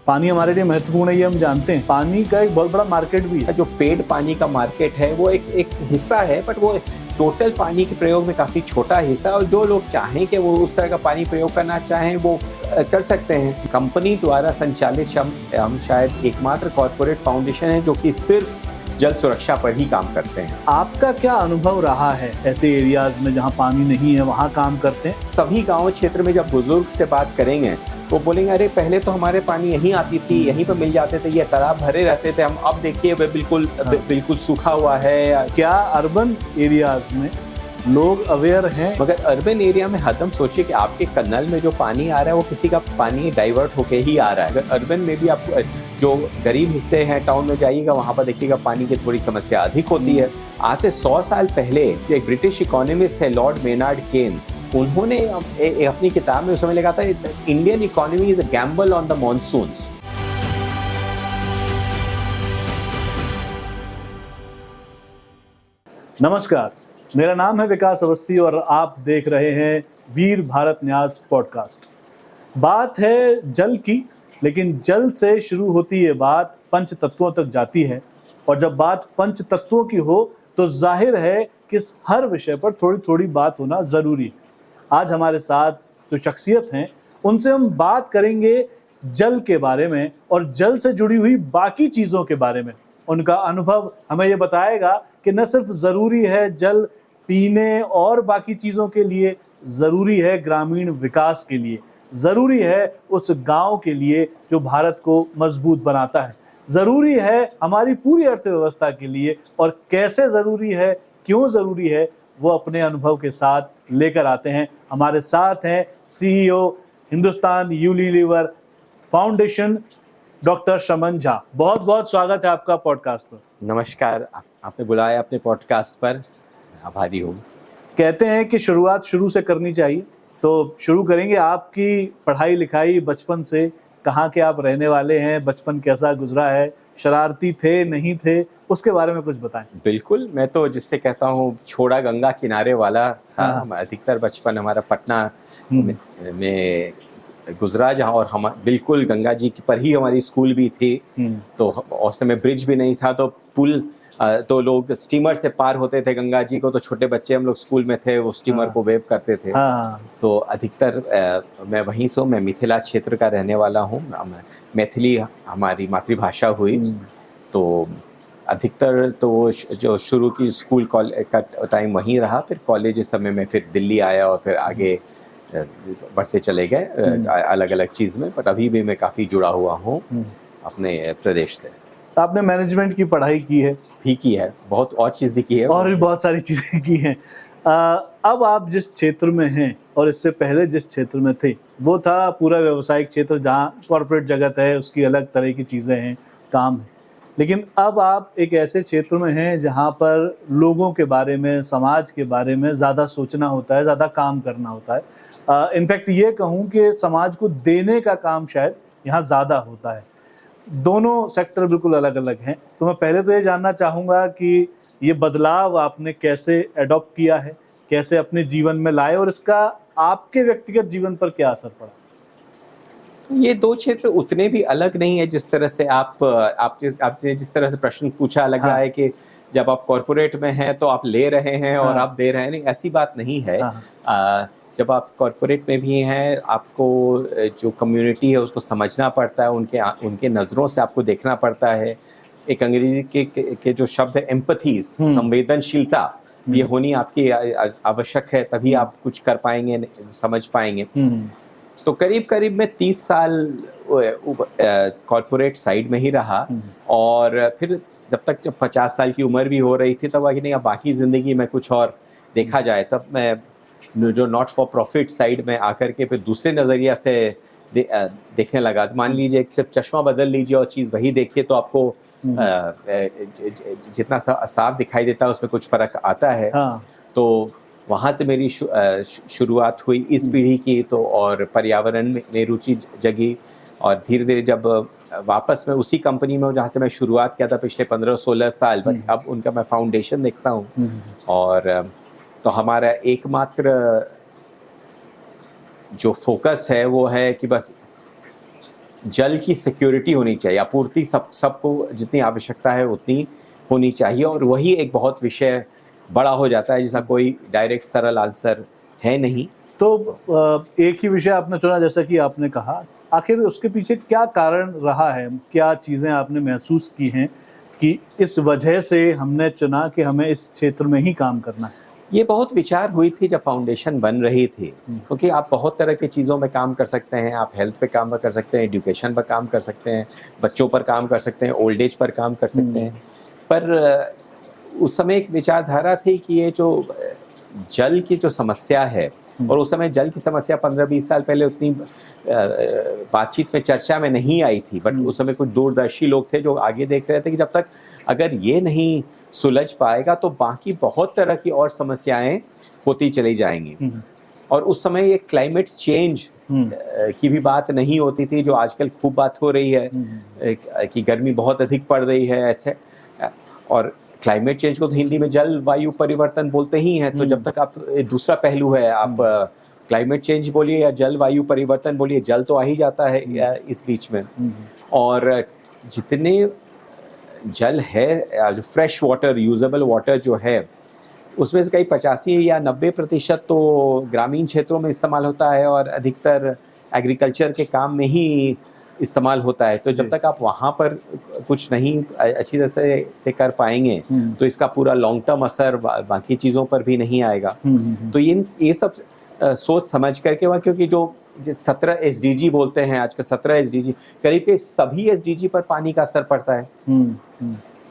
पानी हमारे लिए महत्वपूर्ण है, ये हम जानते हैं। पानी का एक बहुत बड़ा मार्केट भी है। जो पेड पानी का मार्केट है वो एक हिस्सा है, बट वो टोटल पानी के प्रयोग में काफ़ी छोटा हिस्सा, और जो लोग चाहें कि वो उस तरह का पानी प्रयोग करना चाहें वो कर सकते हैं। कंपनी द्वारा संचालित हम शायद एकमात्र कॉर्पोरेट फाउंडेशन है जो कि सिर्फ जल सुरक्षा पर ही काम करते हैं। आपका क्या अनुभव रहा है ऐसे एरियाज में जहाँ पानी नहीं है, वहाँ काम करते हैं? सभी गांव क्षेत्र में जब बुजुर्ग से बात करेंगे वो बोलेंगे अरे पहले तो हमारे पानी यहीं आती थी, यहीं पर मिल जाते थे, ये तालाब भरे रहते थे, हम अब देखिए वे बिल्कुल सूखा हुआ है। क्या अर्बन एरियाज में लोग अवेयर हैं? मगर अर्बन एरिया में हरदम सोचिए कि आपके कनल में जो पानी आ रहा है वो किसी का पानी डाइवर्ट होके ही आ रहा है। अगर अर्बन में भी आप जो गरीब हिस्से हैं टाउन में जाइएगा वहाँ पर देखिएगा पानी की थोड़ी समस्या अधिक होती है। आज से 100 साल पहले एक ब्रिटिश इकोनॉमिस्ट थे लॉर्ड मेनार्ड केन्स, उन्होंने अपनी किताब में उस समय लिखा था Indian economy is a gamble on the monsoons. नमस्कार, मेरा नाम है विकास अवस्थी और आप देख रहे हैं वीर भारत न्यास पॉडकास्ट। बात है जल की, लेकिन जल से शुरू होती ये बात पंच तत्वों तक जाती है, और जब बात पंच तत्वों की हो तो जाहिर है कि हर विषय पर थोड़ी थोड़ी बात होना जरूरी है। आज हमारे साथ जो शख्सियत हैं उनसे हम बात करेंगे जल के बारे में और जल से जुड़ी हुई बाकी चीज़ों के बारे में। उनका अनुभव हमें ये बताएगा कि न सिर्फ ज़रूरी है जल पीने और बाकी चीज़ों के लिए, ज़रूरी है ग्रामीण विकास के लिए, ज़रूरी है उस गांव के लिए जो भारत को मजबूत बनाता है, ज़रूरी है हमारी पूरी अर्थव्यवस्था के लिए, और कैसे ज़रूरी है, क्यों ज़रूरी है, वो अपने अनुभव के साथ लेकर आते हैं। हमारे साथ हैं CEO Hindustan Unilever foundation doctor शमन झा। बहुत बहुत स्वागत है आपका पॉडकास्ट पर। नमस्कार, आपने बुलाया अपने पॉडकास्ट पर, आभारी हूँ। कहते हैं कि शुरुआत शुरू से करनी चाहिए, तो शुरू करेंगे आपकी पढ़ाई लिखाई बचपन से। कहाँ के आप रहने वाले हैं, बचपन कैसा गुजरा है, शरारती थे नहीं थे, उसके बारे में कुछ बताएं। बिल्कुल, मैं तो जिससे कहता हूँ छोड़ा गंगा किनारे वाला था। अधिकतर बचपन हमारा पटना में गुजरा, जहाँ और हम बिल्कुल गंगा जी पर ही हमारी स्कूल भी थी। तो उस समय ब्रिज भी नहीं था, तो पुल तो लोग स्टीमर से पार होते थे गंगा जी को, तो छोटे बच्चे हम लोग स्कूल में थे वो स्टीमर को वेव करते थे। तो अधिकतर मैं वहीं से, मैं मिथिला क्षेत्र का रहने वाला हूँ, मैथिली हमारी मातृभाषा हुई। तो अधिकतर तो जो शुरू की स्कूल कॉलेज का टाइम वहीं रहा, फिर कॉलेज इस समय में फिर दिल्ली आया और फिर आगे बढ़ते चले गए अलग अलग चीज़ में, बट अभी भी मैं काफ़ी जुड़ा हुआ हूँ अपने प्रदेश से। आपने मैनेजमेंट की पढ़ाई की है? ठीक ही है, बहुत और चीज़ भी की है, और भी बहुत सारी चीज़ें की हैं। अब आप जिस क्षेत्र में हैं और इससे पहले जिस क्षेत्र में थे वो था पूरा व्यावसायिक क्षेत्र, जहाँ कॉर्पोरेट जगत है, उसकी अलग तरह की चीज़ें हैं, काम है। लेकिन अब आप एक ऐसे क्षेत्र में हैं जहाँ पर लोगों के बारे में, समाज के बारे में ज़्यादा सोचना होता है, ज़्यादा काम करना होता है। इनफैक्ट ये कहूँ कि समाज को देने का काम शायद यहाँ ज़्यादा होता है। दोनों सेक्टर बिल्कुल अलग अलग हैं। तो मैं पहले तो ये जानना चाहूँगा कि ये बदलाव आपने कैसे अडॉप्ट किया है, कैसे अपने जीवन में लाए, और इसका आपके व्यक्तिगत जीवन पर क्या असर पड़ा? ये दो क्षेत्र उतने भी अलग नहीं है जिस तरह से आपने जिस तरह से प्रश्न पूछा। लग रहा है कि जब आप कॉर्पोरेट में हैं तो आप ले रहे हैं और आप दे रहे हैं, नहीं, ऐसी बात नहीं है। जब आप कॉर्पोरेट में भी हैं, आपको जो कम्युनिटी है उसको समझना पड़ता है, उनके नज़रों से आपको देखना पड़ता है। एक अंग्रेजी के जो शब्द है एम्पथीज, संवेदनशीलता, ये होनी आपकी आवश्यक है, तभी आप कुछ कर पाएंगे, समझ पाएंगे। तो करीब मैं 30 साल कॉर्पोरेट साइड में ही रहा, और फिर जब 50 साल की उम्र भी हो रही थी तब नहीं, अब बाकी ज़िंदगी में कुछ और देखा जाए, तब मैं जो नॉट फॉर प्रॉफिट साइड में आकर के फिर दूसरे नज़रिया से देखने लगा। मान लीजिए सिर्फ चश्मा बदल लीजिए और चीज़ वही देखिए तो आपको जितना साफ दिखाई देता है उसमें कुछ फ़र्क आता है। तो वहाँ से मेरी शुरुआत हुई इस पीढ़ी की, तो और पर्यावरण में रुचि जगी, और धीरे धीरे जब वापस मैं उसी कंपनी में जहाँ से मैं शुरुआत किया था पिछले 15-16 साल, बट अब उनका मैं फाउंडेशन देखता हूँ। और तो हमारा एकमात्र जो फोकस है वो है कि बस जल की सिक्योरिटी होनी चाहिए, आपूर्ति सबको जितनी आवश्यकता है उतनी होनी चाहिए, और वही एक बहुत विषय बड़ा हो जाता है जिसका कोई डायरेक्ट सरल आंसर है नहीं। तो एक ही विषय आपने चुना, जैसा कि आपने कहा, आखिर उसके पीछे क्या कारण रहा है? क्या चीज़ें आपने महसूस की हैं कि इस वजह से हमने चुना कि हमें इस क्षेत्र में ही काम करना है? ये बहुत विचार हुई थी जब फाउंडेशन बन रही थी, क्योंकि आप बहुत तरह की चीज़ों में काम कर सकते हैं। आप हेल्थ पे काम कर सकते हैं, एजुकेशन पर काम कर सकते हैं, बच्चों पर काम कर सकते हैं, ओल्ड एज पर काम कर सकते हैं। पर उस समय एक विचारधारा थी कि ये जो जल की जो समस्या है, और उस समय जल की समस्या 15-20 साल पहले उतनी बातचीत में, चर्चा में नहीं आई थी, बट उस समय कुछ दूरदर्शी लोग थे जो आगे देख रहे थे कि जब तक अगर ये नहीं सुलझ पाएगा तो बाकी बहुत तरह की और समस्याएं होती चली जाएंगी। और उस समय ये क्लाइमेट चेंज की भी बात नहीं होती थी, जो आजकल खूब बात हो रही है कि गर्मी बहुत अधिक पड़ रही है ऐसे। और क्लाइमेट चेंज को तो हिंदी में जलवायु परिवर्तन बोलते ही हैं। तो जब तक आप, दूसरा पहलू है, आप क्लाइमेट चेंज बोलिए या जलवायु परिवर्तन बोलिए, जल तो आ ही जाता है इस बीच में। और जितने जल है, जो फ्रेश वाटर, यूजेबल वाटर जो है, उसमें से कई 85 या 90% तो ग्रामीण क्षेत्रों में इस्तेमाल होता है और अधिकतर एग्रीकल्चर के काम में ही इस्तेमाल होता है। तो जब तक आप वहाँ पर कुछ नहीं अच्छी तरह से कर पाएंगे तो इसका पूरा लॉन्ग टर्म असर बाकी चीज़ों पर भी नहीं आएगा। तो ये सब सोच समझ करके वहाँ, क्योंकि जो 17 SDG बोलते हैं आजकल, 17 SDG, करीब के सभी SDG पर पानी का असर पड़ता है।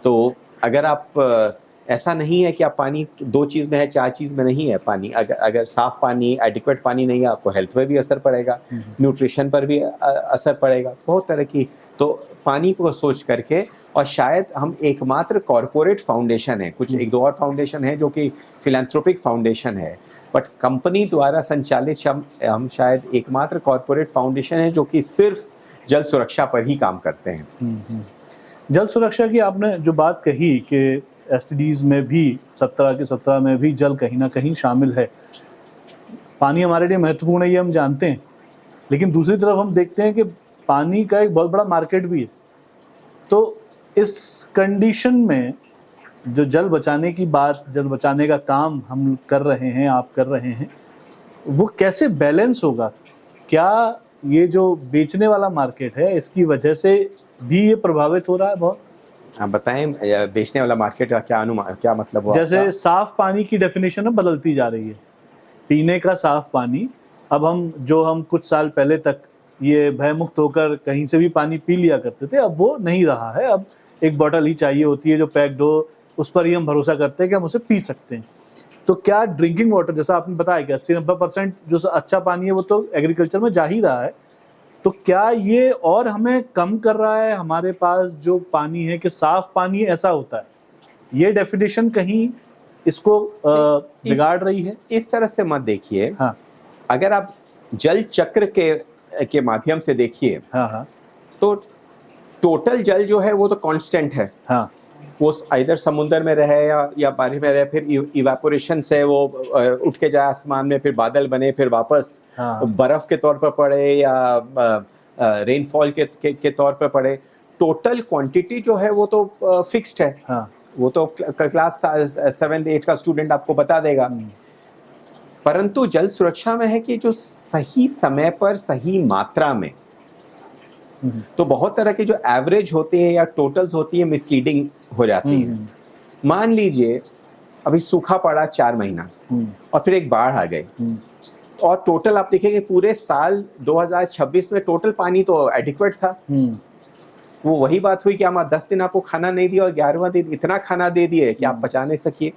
तो अगर आप, ऐसा नहीं है कि आप पानी 2 चीज़ में है, 4 चीज़ में नहीं है पानी। अगर साफ पानी, एडिक्वेट पानी नहीं है, आपको हेल्थ पे भी असर पड़ेगा, न्यूट्रिशन पर भी असर पड़ेगा, बहुत तरह की। तो पानी को सोच करके, और शायद हम एकमात्र कॉरपोरेट फाउंडेशन है, कुछ 1-2 और फाउंडेशन है जो कि फिलैंथ्रोपिक फाउंडेशन है, बट कंपनी द्वारा संचालित हम शायद एकमात्र कॉरपोरेट फाउंडेशन है जो कि सिर्फ जल सुरक्षा पर ही काम करते हैं। जल सुरक्षा की आपने जो बात कही कि SDGs में भी 17 के 17 में भी जल कहीं ना कहीं शामिल है। पानी हमारे लिए महत्वपूर्ण है, ये हम जानते हैं, लेकिन दूसरी तरफ हम देखते हैं कि पानी का एक बहुत बड़ा मार्केट भी है। तो इस कंडीशन में जो जल बचाने की बात, जल बचाने का काम हम कर रहे हैं, आप कर रहे हैं, वो कैसे बैलेंस होगा? क्या ये जो बेचने वाला मार्केट है, इसकी वजह से भी ये प्रभावित हो रहा है बहुत? आप बताएं, बेचने वाला मार्केट का क्या मतलब हुआ? जैसे साफ पानी की डेफिनेशन बदलती जा रही है। पीने का साफ पानी, अब हम कुछ साल पहले तक ये भयमुक्त होकर कहीं से भी पानी पी लिया करते थे, अब वो नहीं रहा है। अब एक बोतल ही चाहिए होती है जो पैक्ड हो, उस पर ही हम भरोसा करते हैं कि हम उसे पी सकते हैं। तो क्या ड्रिंकिंग वाटर, जैसा आपने बताया कि 80-90% जो अच्छा पानी है वो तो एग्रीकल्चर में जा ही रहा है, तो क्या ये और हमें कम कर रहा है हमारे पास जो पानी है कि साफ पानी ऐसा होता है? ये डेफिनेशन कहीं इसको बिगाड़ रही है? इस तरह से मत देखिए। हाँ। अगर आप जल चक्र के माध्यम से देखिए, हाँ। तो टोटल जल जो है वो तो कांस्टेंट है। हाँ। वो इधर समुद्र में रहे या बारिश में रहे, फिर इवेपोरेशन से वो उठ के जाए आसमान में, फिर बादल बने, फिर वापस बर्फ के तौर पर पड़े या रेनफॉल के तौर पर पड़े, टोटल क्वांटिटी जो है वो तो फिक्स्ड है। हाँ। वो तो क्लास 7-8 का स्टूडेंट आपको बता देगा। परंतु जल सुरक्षा में है कि जो सही समय पर सही मात्रा में, तो बहुत तरह की जो एवरेज होती है या टोटल्स होती है, मिसलीडिंग हो जाती है। मान लीजिए अभी सूखा पड़ा 4 महीना और फिर एक बाढ़ आ गई, और टोटल आप देखेंगे पूरे साल 2026 में टोटल पानी तो एडिक्वेट था। वो वही बात हुई कि हम 10 दिन आपको खाना नहीं दिया और 11वां दिन इतना खाना दे दिए कि आप पचा नहीं सकिए।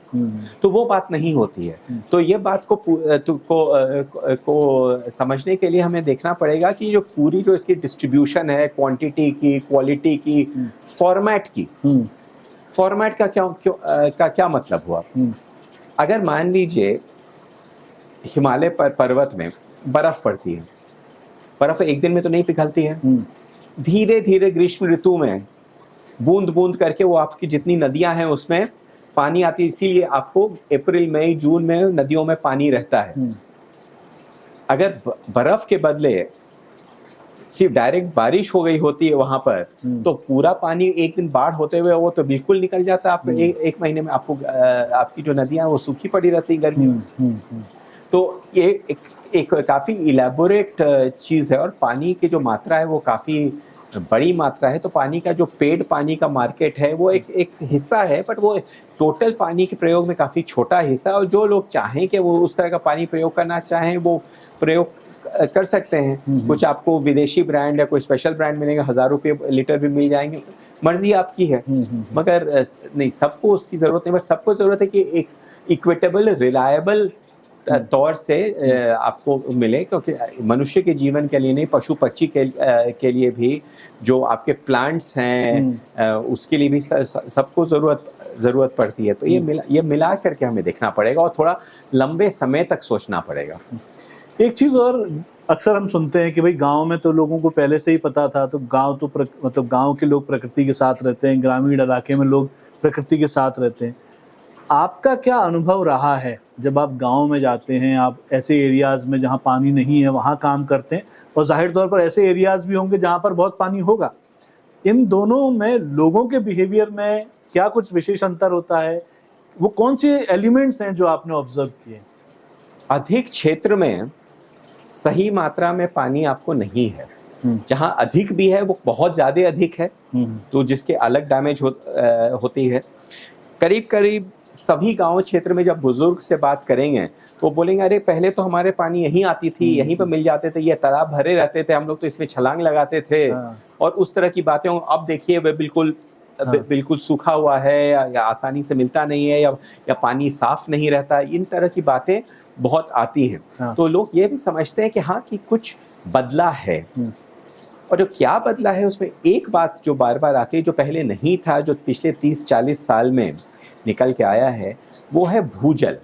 तो वो बात नहीं होती है। तो ये बात को समझने के लिए हमें देखना पड़ेगा कि जो पूरी जो इसकी डिस्ट्रीब्यूशन है, क्वांटिटी की, क्वालिटी की, फॉर्मेट का क्या मतलब हुआ। अगर मान लीजिए हिमालय पर्वत में बर्फ पड़ती है, बर्फ एक दिन में तो नहीं पिघलती है, धीरे धीरे ग्रीष्म ऋतु में बूंद बूंद करके वो आपकी जितनी नदियां हैं उसमें पानी आती है। इसीलिए आपको अप्रैल मई जून में नदियों में पानी रहता है। अगर बर्फ के बदले सिर्फ डायरेक्ट बारिश हो गई होती है वहां पर, तो पूरा पानी एक दिन बाढ़ होते हुए वो तो बिल्कुल निकल जाता है। आपको एक महीने में आपको आपकी जो नदियां वो सूखी पड़ी रहती है गर्मी में। तो ये एक काफी इलेबोरेट चीज है, और पानी की जो मात्रा है वो काफी बड़ी मात्रा है। तो पानी का जो पेड पानी का मार्केट है वो एक हिस्सा है, बट वो टोटल पानी के प्रयोग में काफी छोटा हिस्सा है। और जो लोग चाहें कि वो उस तरह का पानी प्रयोग करना चाहें वो प्रयोग कर सकते हैं। कुछ आपको विदेशी ब्रांड या कोई स्पेशल ब्रांड मिलेगा, 1000 रुपये लीटर भी मिल जाएंगे, मर्जी आपकी है। मगर नहीं, सबको उसकी जरूरत नहीं, बट सबको जरूरत है कि एक इक्विटेबल रिलायबल तौर से आपको मिले, क्योंकि मनुष्य के जीवन के लिए नहीं, पशु पक्षी के लिए भी, जो आपके प्लांट्स हैं उसके लिए भी सबको जरूरत पड़ती है। तो ये मिला करके हमें देखना पड़ेगा और थोड़ा लंबे समय तक सोचना पड़ेगा। एक चीज और अक्सर हम सुनते हैं कि भाई गांव में तो लोगों को पहले से ही पता था, तो गांव तो मतलब गांव के लोग प्रकृति के साथ रहते हैं, ग्रामीण इलाके में लोग प्रकृति के साथ रहते हैं। आपका क्या अनुभव रहा है जब आप गांव में जाते हैं, आप ऐसे एरियाज में जहां पानी नहीं है वहां काम करते हैं, और जाहिर तौर पर ऐसे एरियाज भी होंगे जहां पर बहुत पानी होगा, इन दोनों में लोगों के बिहेवियर में क्या कुछ विशेष अंतर होता है? वो कौन से एलिमेंट्स हैं जो आपने ऑब्जर्व किए? अधिक क्षेत्र में सही मात्रा में पानी आपको नहीं है, जहां अधिक भी है वो बहुत ज्यादा अधिक है, तो जिसके अलग डैमेज होती है। करीब करीब सभी गांव क्षेत्र में जब बुजुर्ग से बात करेंगे तो बोलेंगे अरे पहले तो हमारे पानी यहीं आती थी, यहीं पर मिल जाते थे, ये तालाब भरे रहते थे, हम लोग तो इसमें छलांग लगाते थे, और उस तरह की बातें। अब देखिए वे बिल्कुल सूखा हुआ है, या आसानी से मिलता नहीं है, या पानी साफ नहीं रहता। इन तरह की बातें बहुत आती हैं। तो लोग ये भी समझते हैं कि हाँ, कि कुछ बदला है। और जो क्या बदला है उसमें एक बात जो बार बार आती है, जो पहले नहीं था, जो पिछले 30-40 साल में निकल के आया है, वो है भूजल।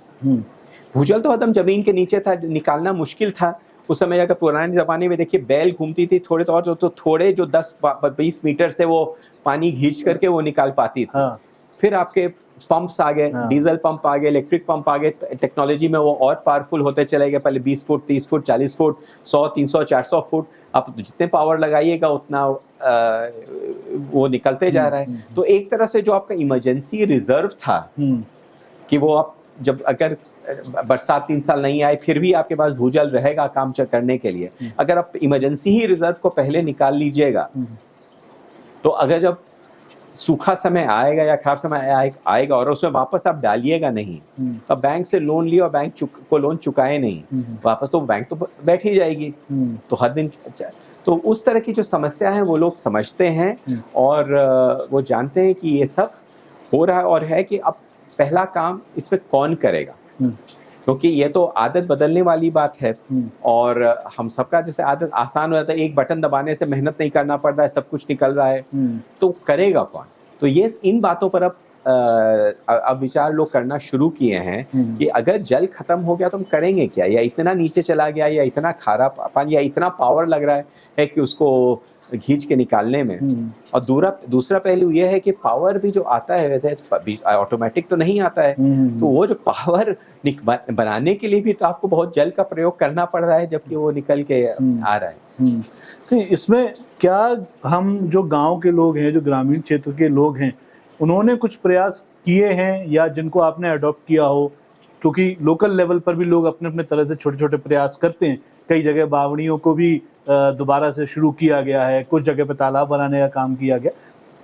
भूजल तो एकदम जमीन के नीचे था, निकालना मुश्किल था। उस समय अगर पुराने जमाने में देखिए बैल घूमती थी, थोड़े तो थोड़े जो 10-20 मीटर से वो पानी खींच करके वो निकाल पाती थी। फिर आपके पंप्स आ गए, डीजल पंप आ गए, इलेक्ट्रिक पंप आ गए, टेक्नोलॉजी में वो और पावरफुल होते चले गए। पहले 20 फुट, 30 फुट, 40 फुट, 100, 300, 400 फुट, आप जितने पावर लगाइएगा उतना वो निकलते जा रहा है। तो एक तरह से जो आपका इमरजेंसी रिजर्व था, कि वो आप जब अगर बरसात 3 साल नहीं आए फिर भी आपके पास भूजल रहेगा काम करने के लिए, अगर आप इमरजेंसी ही रिजर्व को पहले निकाल लीजिएगा, तो अगर जब सूखा समय आएगा या खराब समय आएगा और उसमें वापस आप डालिएगा नहीं, तो बैंक से लोन लिया और बैंक को लोन चुकाए नहीं वापस, तो बैंक तो बैठ ही जाएगी। तो हर दिन तो उस तरह की जो समस्या है वो लोग समझते हैं, और वो जानते हैं कि ये सब हो रहा है, और है कि अब पहला काम इसमें कौन करेगा, क्योंकि ये तो आदत बदलने वाली बात है। और हम सबका जैसे आदत आसान हो जाता है, एक बटन दबाने से मेहनत नहीं करना पड़ता है, सब कुछ निकल रहा है, तो करेगा कौन? तो ये इन बातों पर अब विचार लोग करना शुरू किए हैं कि अगर जल खत्म हो गया तो हम करेंगे क्या, या इतना नीचे चला गया, या इतना खारा पानी, या इतना पावर लग रहा है कि उसको खींच के निकालने में। और दूसरा पहलू यह है कि पावर भी जो आता है वैसे ऑटोमेटिक तो नहीं आता है, तो वो जो पावर बनाने के लिए भी तो आपको बहुत जल का प्रयोग करना पड़ रहा है, जबकि वो निकल के आ रहा है। तो इसमें क्या हम जो गांव के लोग हैं, जो ग्रामीण क्षेत्र के लोग हैं, उन्होंने कुछ प्रयास किए हैं या जिनको आपने अडॉप्ट किया हो? क्योंकि लोकल लेवल पर भी लोग अपने अपने तरह से छोटे छोटे प्रयास करते हैं। कई जगह बावड़ियों को भी दोबारा से शुरू किया गया है, कुछ जगह पे तालाब बनाने का काम किया गया।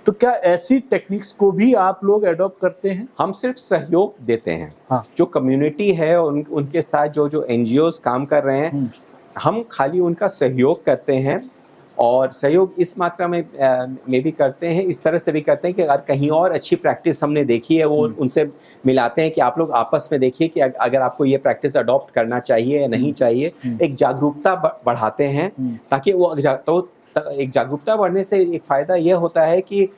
तो क्या ऐसी टेक्निक्स को भी आप लोग अडॉप्ट करते हैं? हम सिर्फ सहयोग देते हैं। हाँ। जो कम्युनिटी है उनके साथ जो एनजीओज काम कर रहे हैं, हम खाली उनका सहयोग करते हैं, और सहयोग इस मात्रा में भी करते हैं, इस तरह से भी करते हैं कि अगर कहीं और अच्छी प्रैक्टिस हमने देखी है वो उनसे मिलाते हैं कि आप लोग आपस में देखिए कि अगर आपको ये प्रैक्टिस अडॉप्ट करना चाहिए या नहीं चाहिए। एक जागरूकता बढ़ाते हैं, ताकि वो एक जागरूकता बढ़ने से एक फायदा यह होता है कि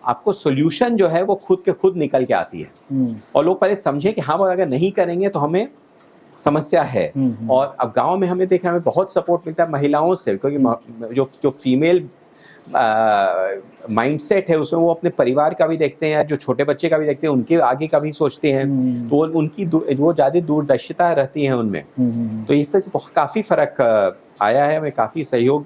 आपको सोल्यूशन जो है वो खुद के खुद निकल के आती है, और लोग पहले समझे कि हाँ अगर नहीं करेंगे तो हमें समस्या है। और अब गांव में हमें देखा, हमें बहुत सपोर्ट मिलता है महिलाओं से, क्योंकि जो फीमेल माइंडसेट है उसमें वो अपने परिवार का भी देखते हैं, जो छोटे बच्चे का भी देखते हैं, उनके आगे का भी सोचते हैं, तो उनकी वो ज़्यादा दूरदर्शिता रहती है उनमें। तो इससे काफ़ी फर्क आया है, हमें काफ़ी सहयोग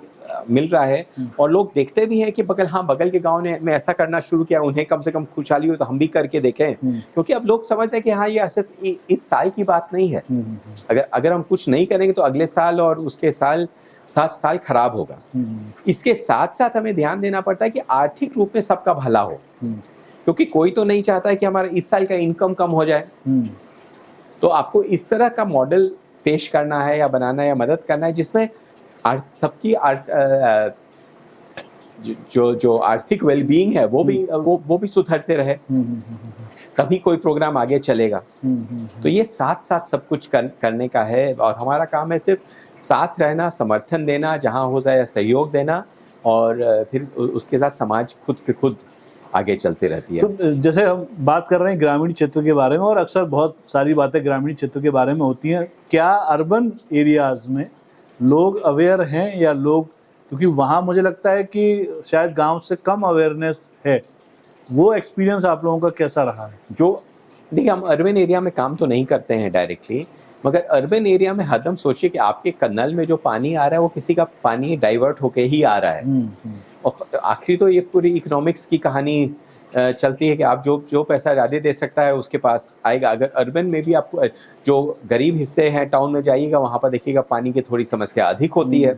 मिल रहा है और लोग देखते भी हैं कि बगल के गांव ने में ऐसा करना शुरू किया, उन्हें कम से कम खुशहाली हो तो हम भी करके देखें, क्योंकि अब लोग समझते हैं कि हाँ ये सिर्फ इस साल की बात नहीं है। अगर हम कुछ नहीं करेंगे तो अगले साल और उसके साल 7 साल खराब होगा। इसके साथ साथ हमें ध्यान देना पड़ता है कि आर्थिक रूप में सबका भला हो, क्योंकि कोई तो नहीं चाहता है कि हमारा इस साल का इनकम कम हो जाए। तो आपको इस तरह का मॉडल पेश करना है या बनाना है या मदद करना है जिसमें सबकी जो आर्थिक वेलबीइंग है वो भी सुधरते रहे, तभी कोई प्रोग्राम आगे चलेगा। तो ये साथ साथ सब कुछ करने का है और हमारा काम है सिर्फ साथ रहना, समर्थन देना, जहां हो जाए सहयोग देना, और फिर उसके साथ समाज खुद आगे चलती रहती है। तो जैसे हम बात कर रहे हैं ग्रामीण क्षेत्र के बारे में, और अक्सर बहुत सारी बातें ग्रामीण क्षेत्र के बारे में होती हैं, क्या अर्बन एरियाज में लोग अवेयर हैं या लोग, क्योंकि वहाँ मुझे लगता है कि शायद गांव से कम अवेयरनेस है, वो एक्सपीरियंस आप लोगों का कैसा रहा है? जो देखिए, हम अर्बन एरिया में काम तो नहीं करते हैं डायरेक्टली, मगर अर्बन एरिया में हरदम सोचिए कि आपके नल में जो पानी आ रहा है वो किसी का पानी डाइवर्ट होके ही आ रहा है। और आखिरी तो ये पूरी इकोनॉमिक्स की कहानी चलती है कि आप जो पैसा ज़्यादा दे सकता है उसके पास आएगा। अगर अर्बन में भी आपको जो गरीब हिस्से हैं टाउन में जाइएगा, वहाँ पर देखिएगा पानी की थोड़ी समस्या अधिक होती है।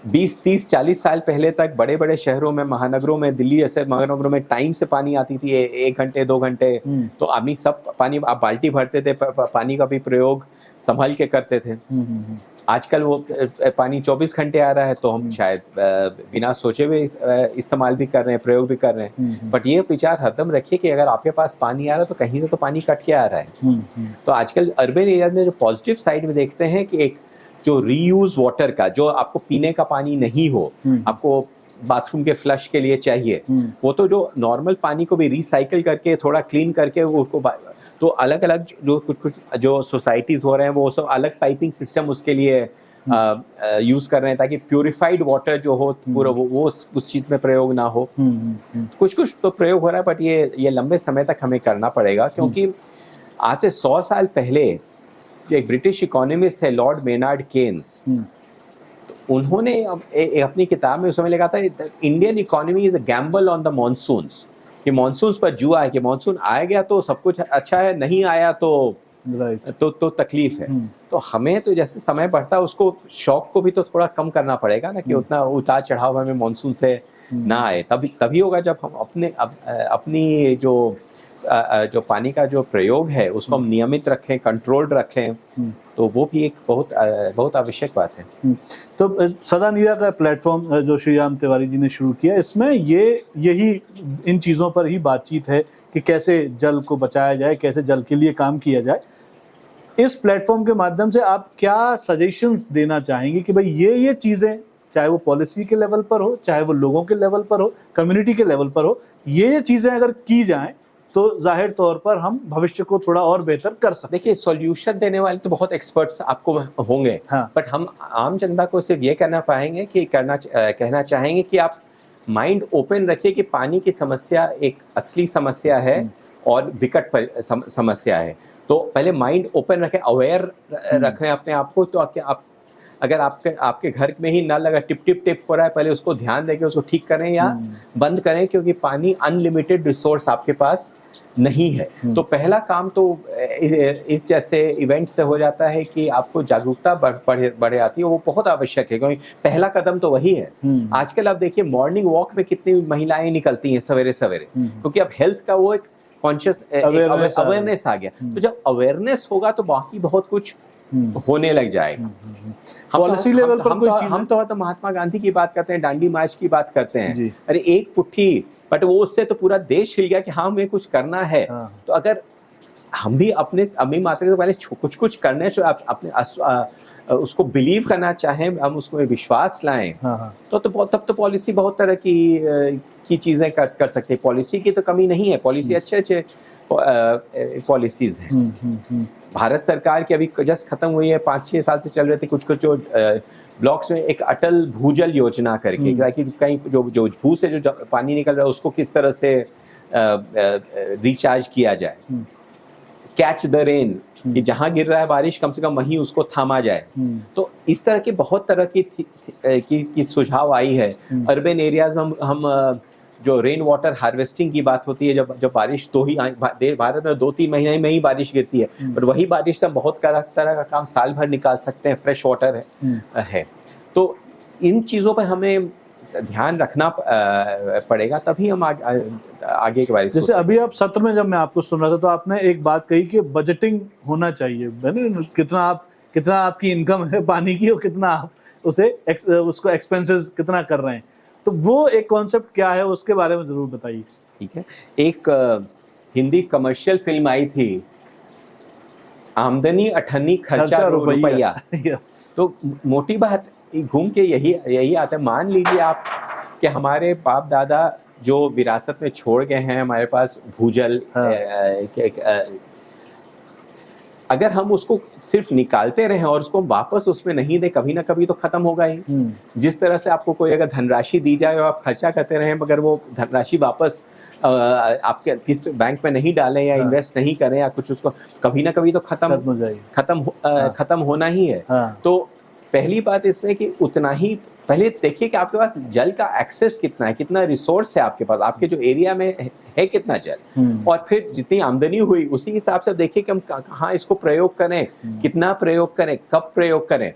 20, 30, 40 साल पहले तक बड़े बड़े शहरों में, महानगरों में, दिल्ली जैसे महानगरों में टाइम से पानी आती थी, 1 घंटे 2 घंटे, तो आदमी सब पानी, आप बाल्टी भरते थे, पानी का भी प्रयोग संभल के करते थे। आजकल वो पानी 24 घंटे आ रहा है, तो हम शायद बिना सोचे हुए इस्तेमाल भी कर रहे हैं, प्रयोग भी कर रहे हैं। बट ये विचार हरदम रखिए कि अगर आपके पास पानी आ रहा है तो कहीं से तो पानी कट के आ रहा है। तो आजकल अर्बन एरिया में जो पॉजिटिव साइड में देखते हैं कि एक जो रीयूज वाटर का, जो आपको पीने का पानी नहीं हो, आपको बाथरूम के फ्लश के लिए चाहिए, वो तो जो नॉर्मल पानी को भी रिसाइकिल करके थोड़ा क्लीन करके उसको, तो अलग अलग जो कुछ जो सोसाइटीज हो रहे हैं वो सब अलग पाइपिंग सिस्टम उसके लिए यूज कर रहे हैं, ताकि प्यूरिफाइड वाटर जो हो पूरा वो उस चीज में प्रयोग ना हो। कुछ तो प्रयोग हो रहा है, बट ये लंबे समय तक हमें करना पड़ेगा, क्योंकि आज से 100 साल पहले एक ब्रिटिश इकोनॉमिस्ट थे लॉर्ड मेनार्ड केन्स, उन्होंने अपनी किताब में उस समय लिखा था, Indian economy is a gamble on the monsoons, कि मॉनसून्स पर जुआ है, कि मॉनसून आ गया तो सब कुछ अच्छा है, नहीं आया तो तकलीफ है। तो हमें तो जैसे समय बढ़ता है उसको शौक को भी तो थोड़ा कम करना पड़ेगा ना, कि उतना उतार चढ़ाव हमें मॉनसून से ना आए। तभी होगा जब हम अपनी जो पानी का जो प्रयोग है उसको हम नियमित रखें, कंट्रोल्ड रखें, तो वो भी एक बहुत आवश्यक बात है। तो सदा नीरा का प्लेटफॉर्म जो श्री राम तिवारी जी ने शुरू किया, इसमें यही इन चीज़ों पर ही बातचीत है कि कैसे जल को बचाया जाए, कैसे जल के लिए काम किया जाए। इस प्लेटफॉर्म के माध्यम से आप क्या सजेशंस देना चाहेंगे कि भाई ये चीज़ें, चाहे वो पॉलिसी के लेवल पर हो, चाहे वो लोगों के लेवल पर हो, कम्युनिटी के लेवल पर हो, ये चीज़ें अगर की जाएं तो जाहिर तौर पर हम भविष्य को थोड़ा और बेहतर कर सकते हैं। देखिए, सॉल्यूशन देने वाले तो बहुत एक्सपर्ट्स आपको होंगे, हाँ। बट हम आम जनता को सिर्फ ये कहना चाहेंगे कि आप माइंड ओपन रखिए कि पानी की समस्या एक असली समस्या है और विकट समस्या है। तो पहले माइंड ओपन रखें, अवेयर रखें अपने आप को। तो आप अगर आपके घर में ही नल अगर टिप हो रहा है, पहले उसको ध्यान देके उसको ठीक करें या बंद करें, क्योंकि पानी अनलिमिटेड रिसोर्स आपके पास नहीं है। तो पहला काम तो इस जैसे इवेंट से हो जाता है कि आपको जागरूकता बढ़ आती है, वो बहुत आवश्यक है, क्योंकि पहला कदम तो वही है। आजकल आप देखिए मॉर्निंग वॉक में कितनी महिलाएं निकलती हैं सवेरे सवेरे, क्योंकि अब हेल्थ का वो एक कॉन्शियस अवेयरनेस आ गया। तो जब अवेयरनेस होगा तो बाकी बहुत कुछ होने लग जाएगा। पॉलिसी लेवल पर कोई चीज़, हम तो महात्मा गांधी की बात करते हैं, दांडी मार्च की बात करते हैं, अरे एक पुट्ठी, बट वो उससे तो पूरा देश हिल गया कि हाँ हमें कुछ करना है। तो अगर हम भी अपने अम्मी माता से पहले कुछ करने से अपने उसको बिलीव करना चाहें, हम उसको विश्वास लाएं, तब तो पॉलिसी बहुत तरह की चीजें कर सकते हैं। पॉलिसी की तो कमी नहीं है, पॉलिसी अच्छे पॉलिसीज हैं। भारत सरकार की अभी जस्ट खत्म हुई है, 5-6 साल से चल रहे थे कुछ जो ब्लॉक्स में एक अटल भूजल योजना करके, ताकि कहीं जो भू से जो पानी निकल रहा है उसको किस तरह से रिचार्ज किया जाए। कैच द रेन, कि जहां गिर रहा है बारिश कम से कम वहीं उसको थामा जाए। तो इस तरह के बहुत तरह की सुझाव आई है। अर्बन एरियाज में हम जो रेन वाटर हार्वेस्टिंग की बात होती है, जब बारिश भारत में 2-3 महीने में ही बारिश गिरती है, पर वही बारिश से हम बहुत तरह का काम साल भर निकाल सकते हैं। फ्रेश वाटर है। तो इन चीज़ों पर हमें ध्यान रखना पड़ेगा, तभी हम आगे के बारे में। जैसे अभी आप सत्र में जब मैं आपको सुन रहा था तो आपने एक बात कही कि बजटिंग होना चाहिए, कितना आपकी इनकम है पानी की और कितना आप उसको एक्सपेंसेस कितना कर रहे हैं, तो वो एक कॉन्सेप्ट क्या है उसके बारे में जरूर बताइए। ठीक है, एक हिंदी कमर्शियल फिल्म आई थी, आमदनी अठन्नी खर्चा रुपया। तो मोटी बात घूम के यही आता है। मान लीजिए आप कि हमारे बाप दादा जो विरासत में छोड़ गए हैं हमारे पास भूजल, अगर हम उसको सिर्फ निकालते रहें और उसको वापस उसमें नहीं दे, कभी ना कभी तो खत्म होगा ही। जिस तरह से आपको कोई अगर धनराशि दी जाए और आप खर्चा करते रहें मगर वो धनराशि वापस आपके किस बैंक में नहीं डालें या इन्वेस्ट नहीं करें या कुछ, उसको कभी ना कभी तो खत्म होना ही है। तो पहली बात इसमें कि उतना ही पहले देखिए कि आपके पास जल का एक्सेस कितना है, कितना रिसोर्स है आपके पास, आपके जो एरिया में है कितना जल, और फिर जितनी आमदनी हुई उसी हिसाब से देखिए कि हम कहाँ इसको प्रयोग करें, कितना प्रयोग करें, कब प्रयोग करें।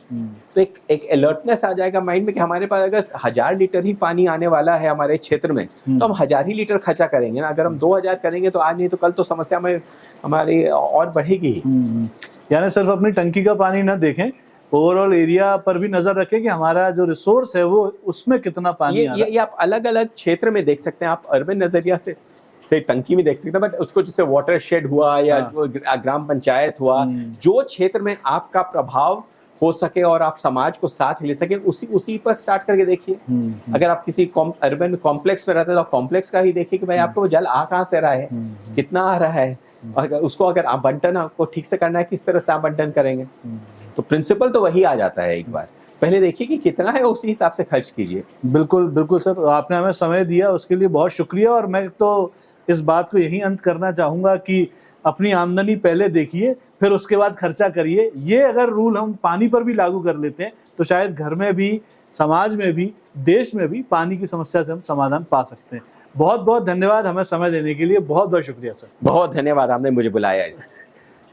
तो एक अलर्टनेस आ जाएगा माइंड में कि हमारे पास अगर 1000 लीटर ही पानी आने वाला है हमारे क्षेत्र में, तो हम 1000 ही लीटर खर्चा करेंगे ना। अगर हम 2000 करेंगे तो आज नहीं तो कल तो समस्या में हमारी और बढ़ेगी। यानी सिर्फ अपनी टंकी का पानी ना देखें, ओवरऑल एरिया पर भी नजर रखें कि हमारा जो रिसोर्स है वो उसमें कितना पानी आ रहा है। ये आप अलग अलग क्षेत्र में देख सकते हैं। आप अर्बन नजरिया से टंकी में देख सकते हैं, बट उसको जैसे वाटर शेड हुआ या ग्राम पंचायत हुआ, जो क्षेत्र में आपका प्रभाव हो सके और आप समाज को साथ ले सके, उसी पर स्टार्ट करके देखिए। अगर आप किसी अर्बन कॉम्प्लेक्स में रहते हैं तो कॉम्प्लेक्स का ही देखिए कि भाई आपको जल आ कहाँ से रहा है, कितना आ रहा है, उसको अगर आवंटन आपको ठीक से करना है किस तरह से आवंटन करेंगे। तो प्रिंसिपल तो वही आ जाता है। एक बार पहले देखिए कि कितना है, उसी हिसाब से खर्च कीजिए। बिल्कुल बिल्कुल सर, आपने हमें समय दिया उसके लिए बहुत शुक्रिया। और मैं तो इस बात को यही अंत करना चाहूंगा कि अपनी आमदनी पहले देखिए, फिर उसके बाद खर्चा करिए। ये अगर रूल हम पानी पर भी लागू कर लेते हैं तो शायद घर में भी, समाज में भी, देश में भी पानी की समस्या से हम समाधान पा सकते हैं। बहुत बहुत धन्यवाद हमें समय देने के लिए, बहुत बहुत शुक्रिया सर। बहुत धन्यवाद, आपने मुझे बुलाया।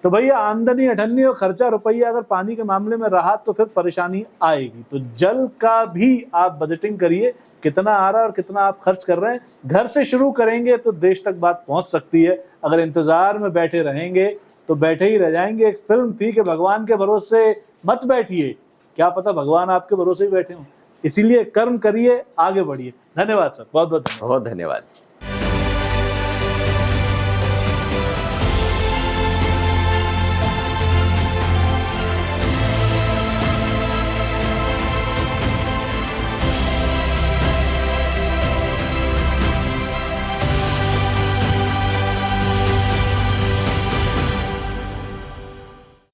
तो भैया आमदनी अठन्नी और खर्चा रुपया अगर पानी के मामले में रहा तो फिर परेशानी आएगी। तो जल का भी आप बजटिंग करिए, कितना आ रहा है और कितना आप खर्च कर रहे हैं। घर से शुरू करेंगे तो देश तक बात पहुंच सकती है। अगर इंतजार में बैठे रहेंगे तो बैठे ही रह जाएंगे। एक फिल्म थी कि भगवान के भरोसे मत बैठिए, क्या पता भगवान आपके भरोसे ही बैठे हों। इसीलिए कर्म करिए, आगे बढ़िए। धन्यवाद सर, बहुत बहुत धन्यवाद।